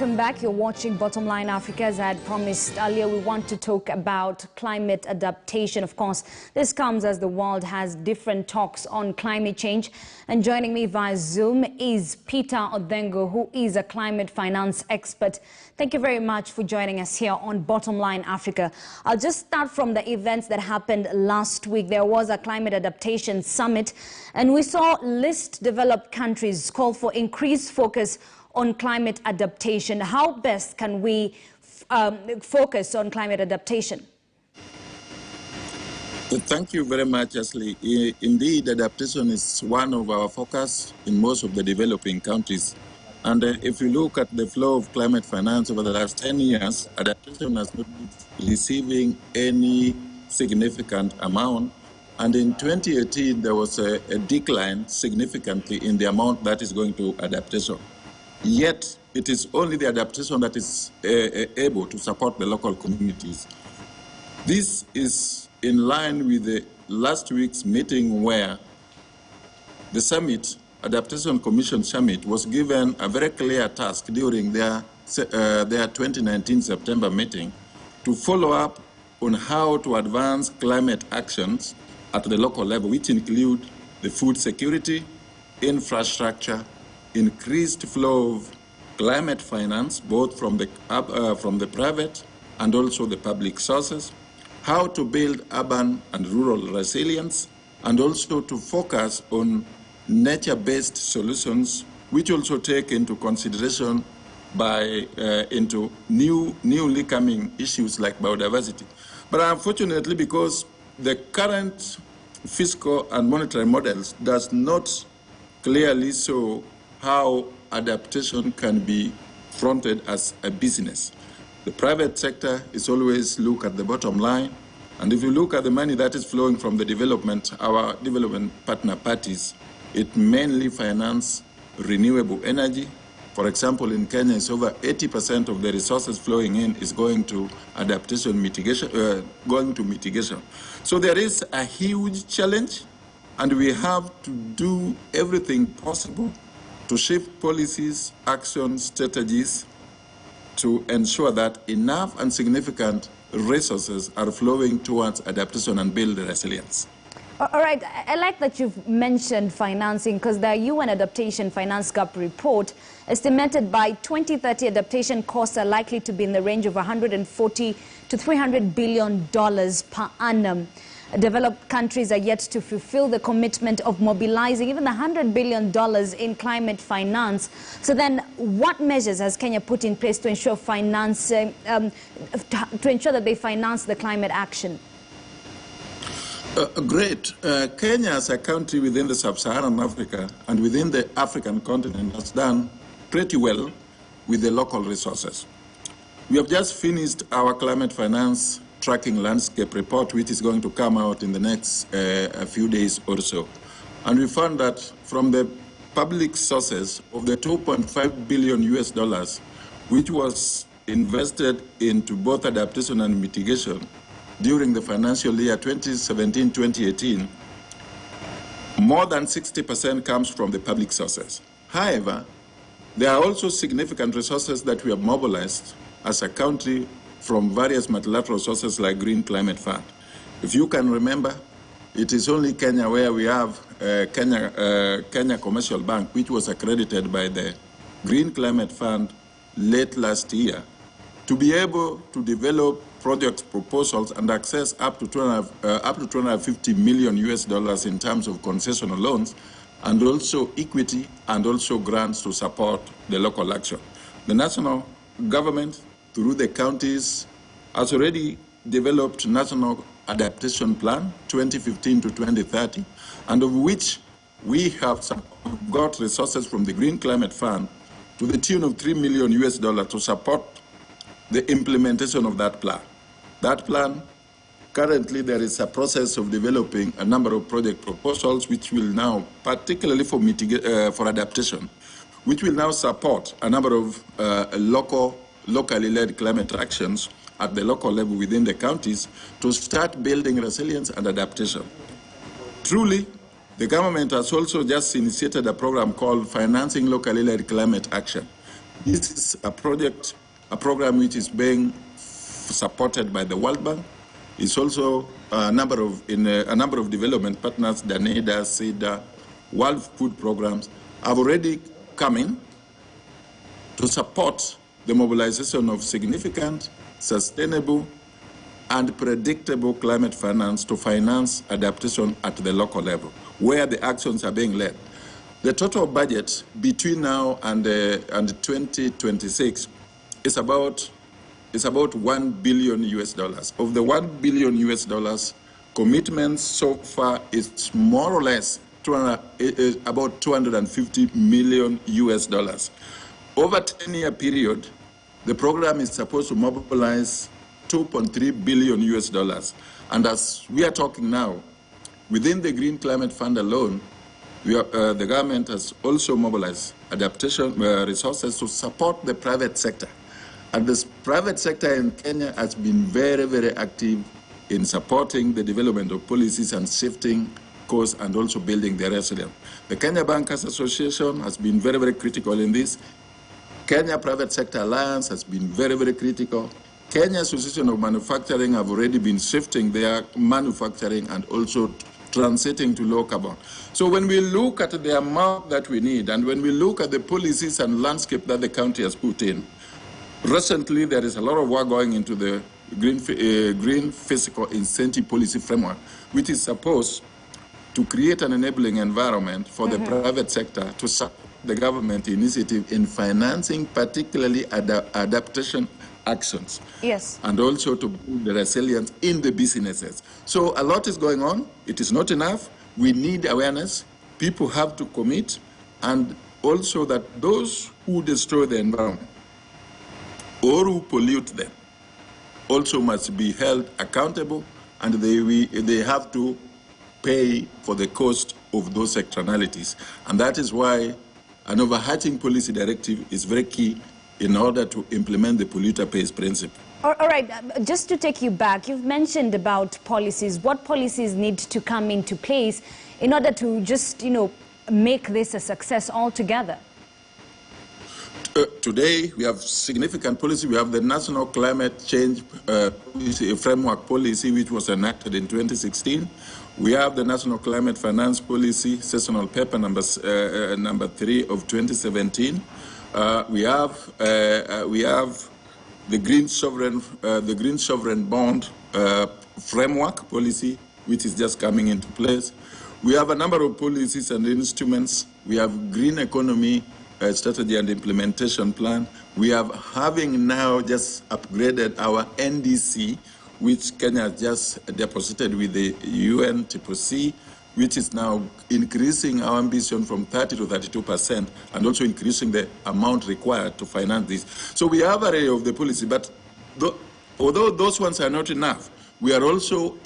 Welcome back. You're watching Bottomline Africa. As I had promised earlier, we want to talk about climate adaptation. Of course, this comes as the world has different talks on climate change. And joining me via Zoom is Peter Odhengo, who is a climate finance expert. Thank you very much for joining us here on Bottomline Africa. I'll just start from the events that happened last week. There was a climate adaptation summit, and we saw least developed countries call for increased focus on climate adaptation. How best can we focus on climate adaptation? Thank you very much, Ashley. Indeed, adaptation is one of our focus in most of the developing countries. And if you look at the flow of climate finance over the last 10 years, adaptation has not been receiving any significant amount. And in 2018, there was a decline significantly in the amount that is going to adaptation. Yet, it is only the adaptation that is able to support the local communities. This is in line with the last week's meeting where the summit, Adaptation Commission Summit, was given a very clear task during their 2019 September meeting to follow up on how to advance climate actions at the local level, which include the food security, infrastructure, increased flow of climate finance, both from the private and also the public sources, how to build urban and rural resilience, and also to focus on nature-based solutions, which also take into consideration into newly coming issues like biodiversity. But unfortunately, because the current fiscal and monetary models does not clearly show how adaptation can be fronted as a business. The private sector is always look at the bottom line, and if you look at the money that is flowing from the development, our development partner parties, it mainly finance renewable energy. For example, in Kenya, it's over 80% of the resources flowing in is going to adaptation mitigation, mitigation. So there is a huge challenge, and we have to do everything possible to shift policies, actions, strategies to ensure that enough and significant resources are flowing towards adaptation and build resilience. All right, I like that you've mentioned financing, because the UN Adaptation Finance Gap report estimated by 2030 adaptation costs are likely to be in the range of $140 to $300 billion per annum. Developed countries are yet to fulfill the commitment of mobilizing even the $100 billion in climate finance. So then, what measures has Kenya put in place to ensure that they finance the climate action? Great. Kenya, as a country within the sub-Saharan Africa and within the African continent, has done pretty well with the local resources. We have just finished our climate finance tracking landscape report, which is going to come out in the next a few days or so. And we found that from the public sources of the $2.5 billion US, which was invested into both adaptation and mitigation during the financial year 2017-2018, more than 60% comes from the public sources. However, there are also significant resources that we have mobilized as a country from various multilateral sources like Green Climate Fund. If you can remember, it is only Kenya where we have Kenya Commercial Bank, which was accredited by the Green Climate Fund late last year, to be able to develop project proposals and access up to $250 million US in terms of concessional loans, and also equity and also grants to support the local action. The national government, through the counties, has already developed National Adaptation Plan 2015 to 2030, and of which we have got resources from the Green Climate Fund to the tune of $3 million US to support the implementation of that plan. That plan, currently there is a process of developing a number of project proposals which will now, particularly for adaptation, which will now support a number of locally led climate actions at the local level within the counties to start building resilience and adaptation. Truly, the government has also just initiated a program called Financing Locally Led Climate Action, This is a program which is being supported by the World Bank. It's also a number of development partners, Danida, SIDA, World Food Programs, have already come in to support the mobilization of significant, sustainable, and predictable climate finance to finance adaptation at the local level, where the actions are being led. The total budget between now and 2026 is about $1 billion US. Of the $1 billion US commitments so far, is more or less about $250 million US. Over a 10-year period, the program is supposed to mobilize $2.3 billion US. And as we are talking now, within the Green Climate Fund alone, the government has also mobilized adaptation resources to support the private sector. And this private sector in Kenya has been very, very active in supporting the development of policies and shifting course and also building their resilience. The Kenya Bankers Association has been very, very critical in this. Kenya Private Sector Alliance has been very, very critical. Kenya Association of Manufacturing have already been shifting their manufacturing and also transiting to low carbon. So when we look at the amount that we need and when we look at the policies and landscape that the county has put in, recently there is a lot of work going into the green physical incentive policy framework, which is supposed to create an enabling environment for the private sector to support the government initiative in financing particularly adaptation actions. Yes. And also to build the resilience in the businesses. So a lot is going on. It is not enough. We need awareness. People have to commit, and also that those who destroy the environment or who pollute them also must be held accountable, and they have to pay for the cost of those externalities. And that is why an overarching policy directive is very key in order to implement the polluter pays principle. All right, just to take you back, you've mentioned about policies. What policies need to come into place in order to just, make this a success altogether? Today, we have significant policy. We have the National Climate Change Framework Policy, which was enacted in 2016. We have the National Climate Finance Policy, Sessional Paper number 3 of 2017. We have the Green Sovereign Bond Framework Policy, which is just coming into place. We have a number of policies and instruments. We have Green Economy Strategy and Implementation Plan. We are having now just upgraded our NDC, which Kenya has just deposited with the UNCCC, which is now increasing our ambition from 30 to 32%, and also increasing the amount required to finance this. So we have an area of the policy, but although those ones are not enough, we are also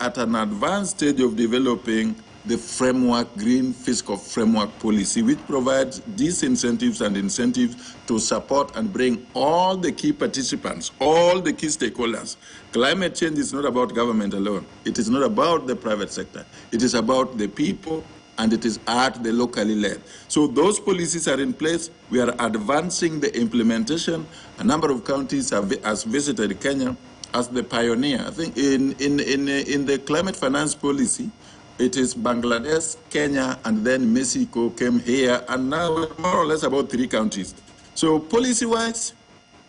at an advanced stage of developing the framework, Green Fiscal Framework Policy, which provides disincentives and incentives to support and bring all the key participants, all the key stakeholders. Climate change is not about government alone. It is not about the private sector. It is about the people, and it is at the locally led. So those policies are in place. We are advancing the implementation. A number of counties has visited Kenya as the pioneer. I think in the climate finance policy, it is Bangladesh, Kenya, and then Mexico came here, and now we're more or less about 3 countries. So policy-wise,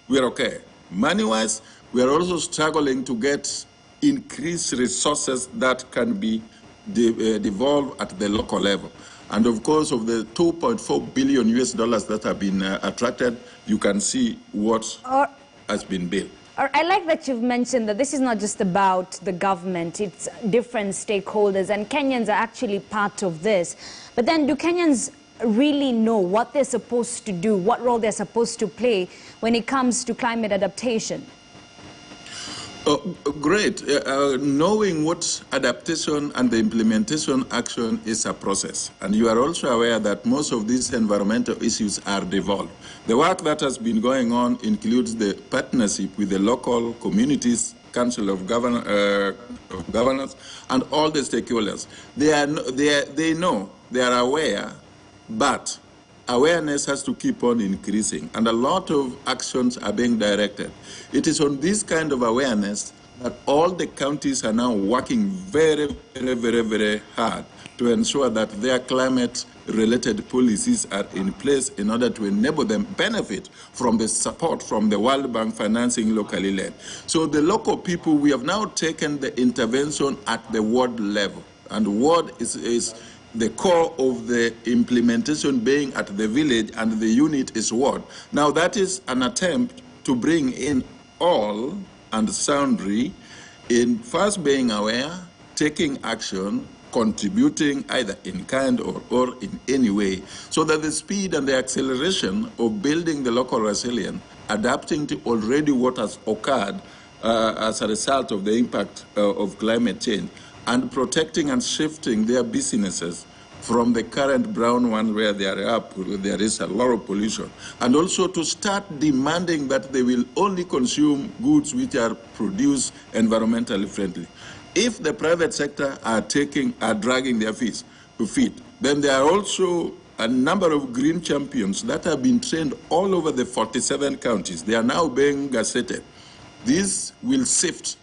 we're okay. Money-wise, we are also struggling to get increased resources that can be devolved at the local level. And of course, of the $2.4 billion US that have been attracted, you can see what has been built. I like that you've mentioned that this is not just about the government, it's different stakeholders, and Kenyans are actually part of this. But then do Kenyans really know what they're supposed to do, what role they're supposed to play when it comes to climate adaptation? Great. Knowing what adaptation and the implementation action is a process. And you are also aware that most of these environmental issues are devolved. The work that has been going on includes the partnership with the local communities, Council of Governors, and all the stakeholders. They know, they are aware, but awareness has to keep on increasing, and a lot of actions are being directed. It is on this kind of awareness that all the counties are now working very, very, very, very hard to ensure that their climate-related policies are in place in order to enable them benefit from the support from the World Bank financing locally led. So the local people, we have now taken the intervention at the ward level, and ward is the core of the implementation being at the village, and the unit is ward. Now that is an attempt to bring in all and sundry in first being aware, taking action, contributing either in kind or in any way, so that the speed and the acceleration of building the local resilience, adapting to already what has occurred as a result of the impact of climate change, and protecting and shifting their businesses from the current brown one where there is a lot of pollution, and also to start demanding that they will only consume goods which are produced environmentally friendly. If the private sector are dragging their feet, then there are also a number of green champions that have been trained all over the 47 counties. They are now being gazetted. This will sift,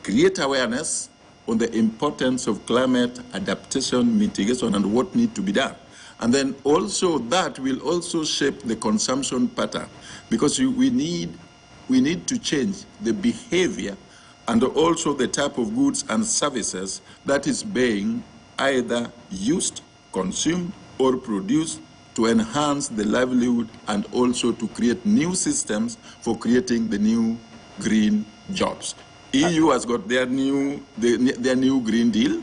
create awareness on the importance of climate adaptation, mitigation, and what needs to be done. And then also that will also shape the consumption pattern, because we need to change the behavior and also the type of goods and services that is being either used, consumed, or produced to enhance the livelihood, and also to create new systems for creating the new green jobs. EU has got their new Green Deal.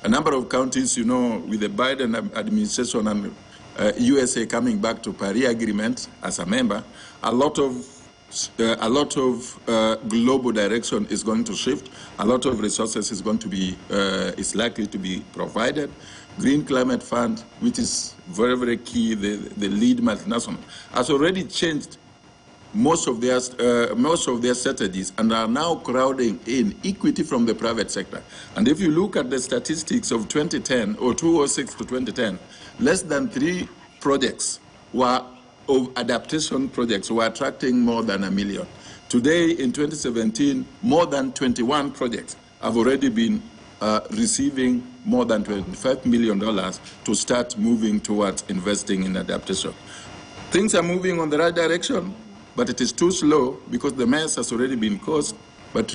A number of counties, you know, with the Biden administration and USA coming back to Paris Agreement as a member, a lot of global direction is going to shift. A lot of resources is likely to be provided. Green Climate Fund, which is very, very key, the lead multinational, has already changed most of their strategies and are now crowding in equity from the private sector. And if you look at the statistics of 2010 or 2006 to 2010, less than 3 projects of adaptation projects were attracting more than 1 million. Today, in 2017, more than 21 projects have already been receiving more than $25 million to start moving towards investing in adaptation. Things are moving on the right direction, but it is too slow because the mess has already been caused. But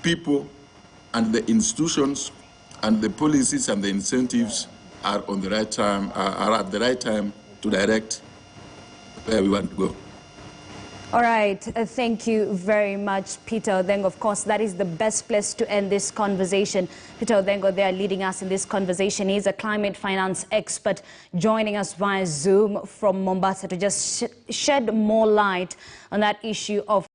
people and the institutions and the policies and the incentives are on the right time, are at the right time to direct where we want to go. All right. Thank you very much, Peter Odhengo. Of course, that is the best place to end this conversation. Peter Odhengo there leading us in this conversation. He's a climate finance expert joining us via Zoom from Mombasa to just shed more light on that issue of